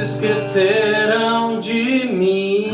esqueceram de mim.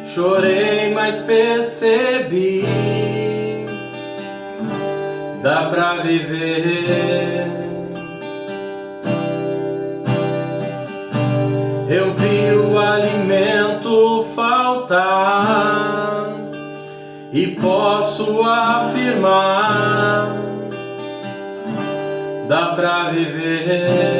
Chorei, mas percebi, dá pra viver. Eu vi o alimento faltar e posso afirmar, dá pra viver.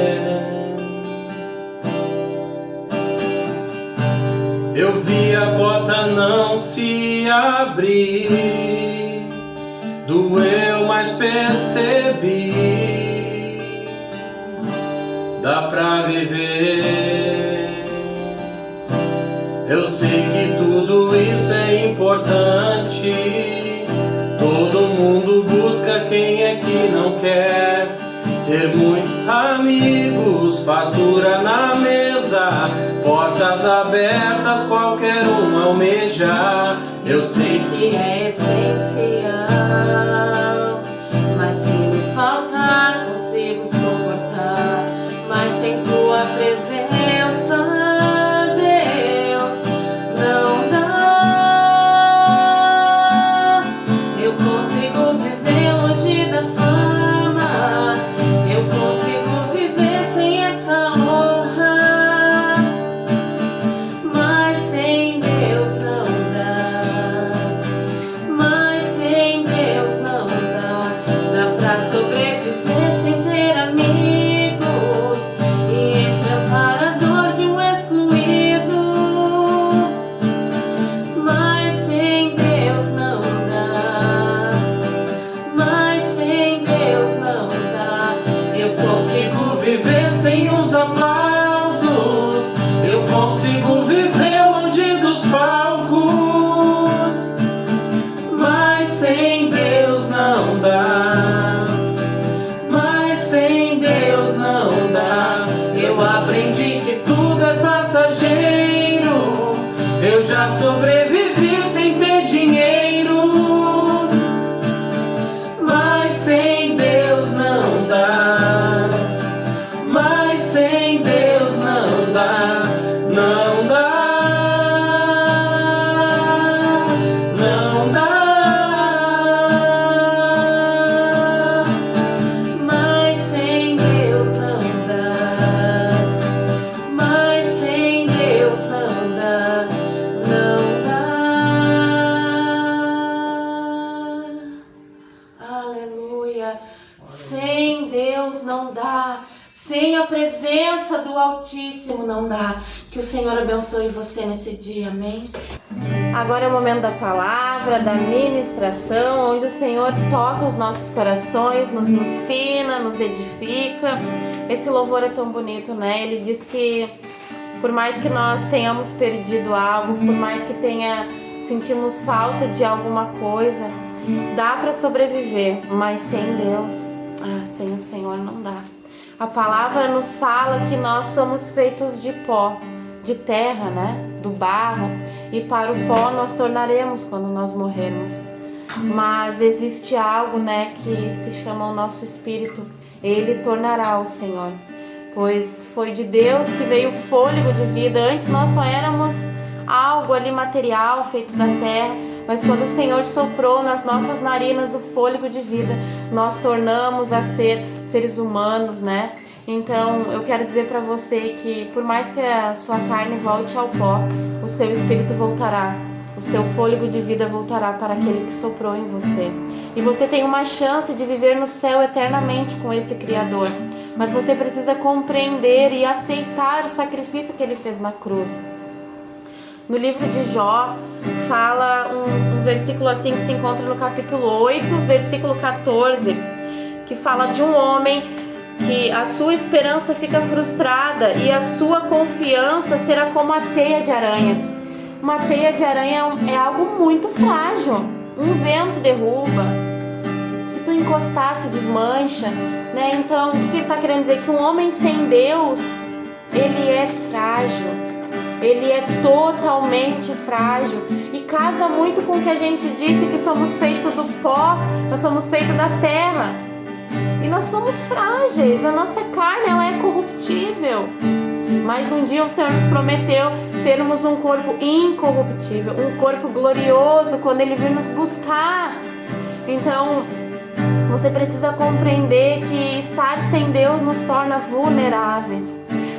Eu vi a porta não se abrir, doeu, mas percebi, dá pra viver. Eu sei que tudo isso é importante, todo mundo busca, quem é que não quer ter muitos amigos, fatura na mesa, portas abertas, qualquer um almeja. Eu sei que é essencial, mas se me faltar, consigo suportar. Mas sem tua presença, Deus, não dá. Eu consigo viver longe da fama, eu consigo viver sem essa honra, mas sem Deus não dá. Mas sem Deus não dá. Dá pra sobreviver sem ter amigos e enfrentar a dor de um excluído, mas sem Deus não dá. Mas sem Deus não dá. Eu consigo viver sem os aplausos, eu consigo viver longe dos palcos, mas sem Deus não dá. Mas sem Deus não dá. Eu aprendi que tudo é passageiro, eu já sobrevivi sem ter dinheiro, mas sem Deus não dá. Mas sem Deus não dá. Não dá. Não dá. Mas sem Deus não dá. Mas sem Deus não dá. Não dá. Aleluia. Sem Deus não dá. Sem a presença do Altíssimo não dá. Que o Senhor abençoe você nesse dia, amém? Agora é o momento da palavra, da ministração, onde o Senhor toca os nossos corações, nos ensina, nos edifica. Esse louvor é tão bonito, né? Ele diz que por mais que nós tenhamos perdido algo, por mais que sentimos falta de alguma coisa, dá para sobreviver, mas sem Deus, sem o Senhor não dá. A palavra nos fala que nós somos feitos de pó, de terra, né? Do barro, e para o pó nós tornaremos quando nós morrermos. Mas existe algo, né, que se chama o nosso espírito. Ele tornará o Senhor, pois foi de Deus que veio o fôlego de vida. Antes nós só éramos algo ali material, feito da terra, mas quando o Senhor soprou nas nossas narinas o fôlego de vida, nós tornamos a ser seres humanos, né? Então eu quero dizer para você que por mais que a sua carne volte ao pó, o seu espírito voltará, o seu fôlego de vida voltará para aquele que soprou em você. E você tem uma chance de viver no céu eternamente com esse Criador, mas você precisa compreender e aceitar o sacrifício que ele fez na cruz. No livro de Jó, fala um versículo assim que se encontra no capítulo 8, versículo 14, que fala de um homem que a sua esperança fica frustrada e a sua confiança será como a teia de aranha. Uma teia de aranha é algo muito frágil, um vento derruba, se tu encostar se desmancha, né? Então o que ele está querendo dizer? Que um homem sem Deus, ele é frágil. Ele é totalmente frágil e casa muito com o que a gente disse, que somos feitos do pó, nós somos feitos da terra e nós somos frágeis, a nossa carne ela é corruptível. Mas um dia o Senhor nos prometeu termos um corpo incorruptível, um corpo glorioso quando Ele vir nos buscar. Então, você precisa compreender que estar sem Deus nos torna vulneráveis.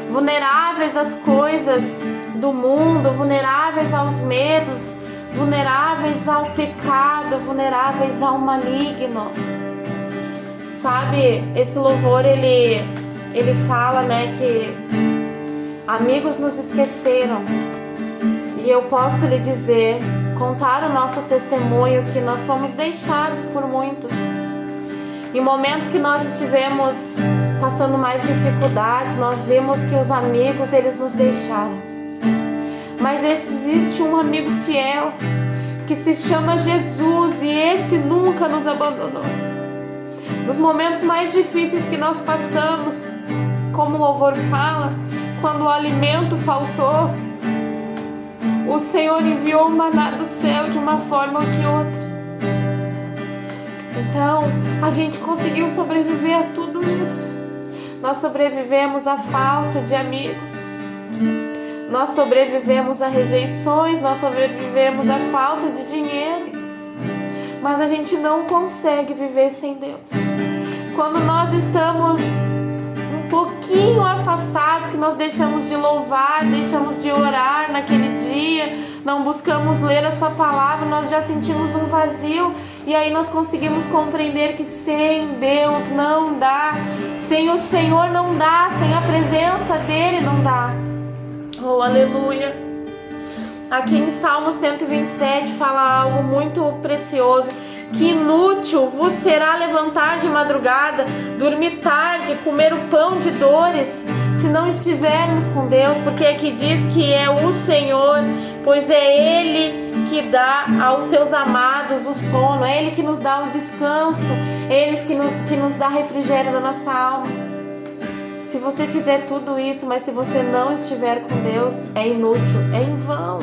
Vulneráveis às coisas do mundo, vulneráveis aos medos, vulneráveis ao pecado, vulneráveis ao maligno. Sabe, esse louvor ele fala, né, que amigos nos esqueceram. E eu posso lhe dizer, contar o nosso testemunho, que nós fomos deixados por muitos. Em momentos que nós estivemos passando mais dificuldades, nós vimos que os amigos, eles nos deixaram. Mas existe um amigo fiel, que se chama Jesus, e esse nunca nos abandonou. Nos momentos mais difíceis que nós passamos, como o louvor fala, quando o alimento faltou, o Senhor enviou o maná do céu de uma forma ou de outra. Então, a gente conseguiu sobreviver a tudo isso. Nós sobrevivemos à falta de amigos. Nós sobrevivemos a rejeições, nós sobrevivemos à falta de dinheiro. Mas a gente não consegue viver sem Deus. Quando nós estamos um pouquinho afastados, que nós deixamos de louvar, deixamos de orar naquele dia, não buscamos ler a sua palavra, nós já sentimos um vazio. E aí nós conseguimos compreender que sem Deus não dá. Sem o Senhor não dá, sem a presença dEle não dá. Oh, aleluia! Aqui em Salmo 127 fala algo muito precioso. Que inútil vos será levantar de madrugada, dormir tarde, comer o pão de dores, se não estivermos com Deus. Porque aqui diz que é o Senhor, pois é Ele que dá aos seus amados o sono, é Ele que nos dá o descanso, é Ele que nos dá refrigério da nossa alma. Se você fizer tudo isso, mas se você não estiver com Deus, é inútil, é em vão.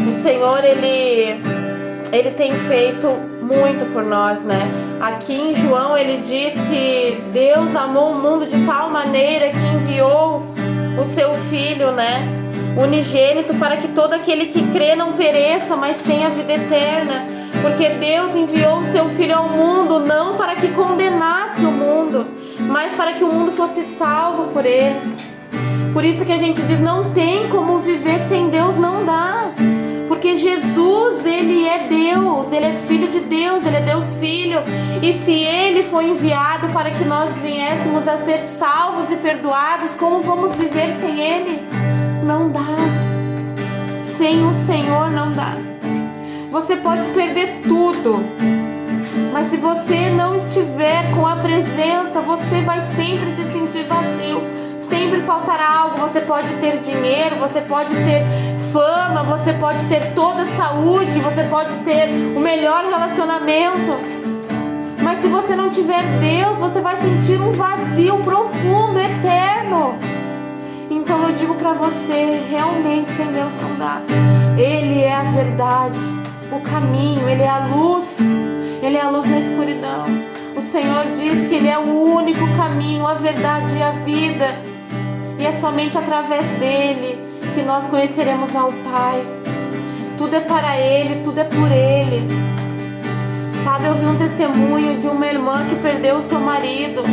O Senhor, Ele tem feito muito por nós, né? Aqui em João, Ele diz que Deus amou o mundo de tal maneira que enviou o seu Filho, né, unigênito, para que todo aquele que crê não pereça, mas tenha vida eterna. Porque Deus enviou o seu Filho ao mundo não para que condenasse o mundo, mas para que o mundo fosse salvo por Ele. Por isso que a gente diz, não tem como viver sem Deus, não dá. Porque Jesus, Ele é Deus, Ele é Filho de Deus, Ele é Deus Filho. E se Ele foi enviado para que nós viéssemos a ser salvos e perdoados, como vamos viver sem Ele? Não dá. Sem o Senhor não dá. Você pode perder tudo, mas se você não estiver com a presença, você vai sempre se sentir vazio. Sempre faltará algo. Você pode ter dinheiro, você pode ter fama, você pode ter toda a saúde, você pode ter o melhor relacionamento, mas se você não tiver Deus, você vai sentir um vazio profundo, eterno. Então eu digo pra você, realmente sem Deus não dá. Ele é a verdade, o caminho, Ele é a luz, Ele é a luz na escuridão. O Senhor diz que Ele é o único caminho, a verdade e a vida. E é somente através dEle que nós conheceremos ao Pai. Tudo é para Ele, tudo é por Ele. Sabe, eu vi um testemunho de uma irmã que perdeu o seu marido.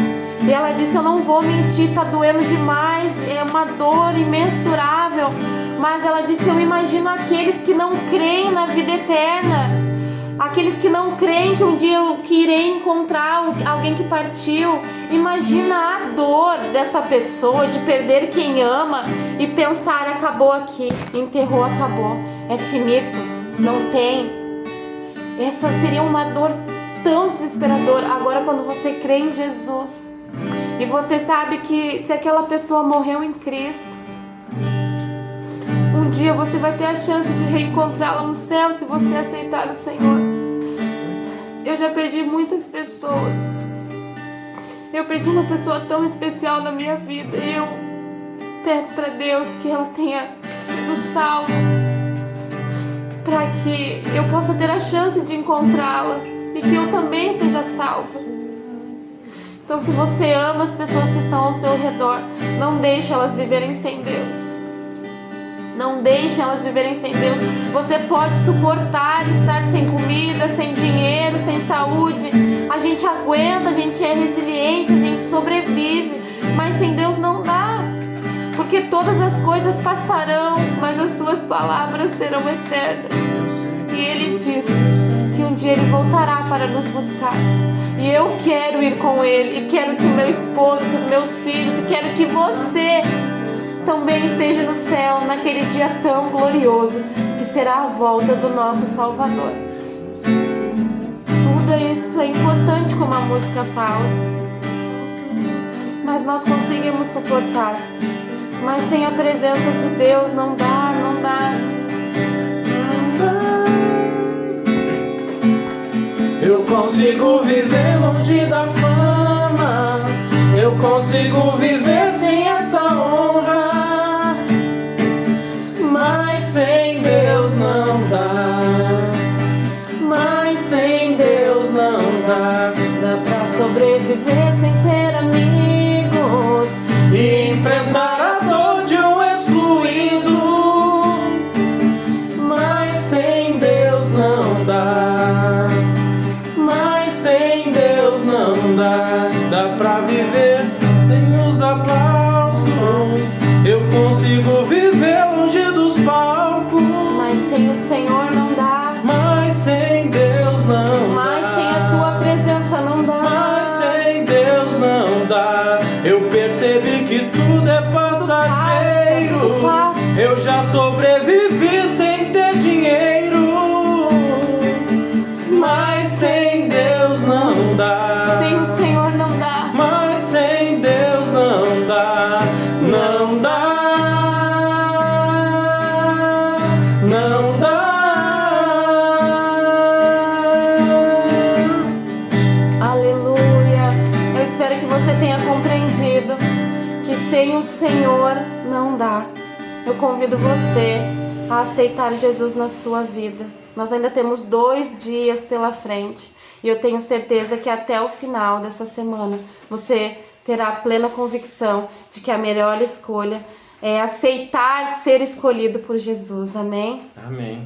E ela disse, eu não vou mentir, tá doendo demais, é uma dor imensurável. Mas ela disse, eu imagino aqueles que não creem na vida eterna. Aqueles que não creem que um dia eu irei encontrar alguém que partiu. Imagina a dor dessa pessoa de perder quem ama e pensar, acabou aqui, enterrou, acabou, é finito, não tem. Essa seria uma dor tão desesperadora. Agora quando você crê em Jesus e você sabe que se aquela pessoa morreu em Cristo, um dia você vai ter a chance de reencontrá-la no céu se você aceitar o Senhor. Eu já perdi muitas pessoas. Eu perdi uma pessoa tão especial na minha vida. E eu peço para Deus que ela tenha sido salva, para que eu possa ter a chance de encontrá-la e que eu também seja salva. Então, se você ama as pessoas que estão ao seu redor, não deixe elas viverem sem Deus. Não deixe elas viverem sem Deus. Você pode suportar estar sem comida, sem dinheiro, sem saúde. A gente aguenta, a gente é resiliente, a gente sobrevive. Mas sem Deus não dá. Porque todas as coisas passarão, mas as suas palavras serão eternas. E Ele diz que um dia Ele voltará para nos buscar. E eu quero ir com Ele. E quero que o meu esposo, que os meus filhos, e quero que você também esteja no céu naquele dia tão glorioso que será a volta do nosso Salvador. Tudo isso é importante, como a música fala, mas nós conseguimos suportar. Mas sem a presença de Deus não dá, não dá. Eu consigo viver longe da fama, eu consigo viver sem essa honra. Mas sem Deus não dá. Mas sem Deus não dá. Dá pra sobreviver sem ter amigos E enfrentar a dor de um excluído. Mas sem Deus não dá. Mas sem Deus não dá. Dá pra viver sem os aplausos. Eu consigo viver longe dos palcos. Mas sem o Senhor não dá. Mas sem Deus não Mas dá. sem a tua presença não dá. Mas sem Deus não dá. Eu percebi que tudo é passageiro. Tudo passa. Eu já sobrevivi sem ter dinheiro. Mas sem Deus não dá. Sem o Senhor não dá. Mas sem Deus não dá. Não dá. Não dá. Aleluia. Eu espero que você tenha compreendido que sem o Senhor não dá. Eu convido você a aceitar Jesus na sua vida. Nós ainda temos 2 dias pela frente. E eu tenho certeza que até o final dessa semana você terá plena convicção de que a melhor escolha é aceitar ser escolhido por Jesus. Amém? Amém.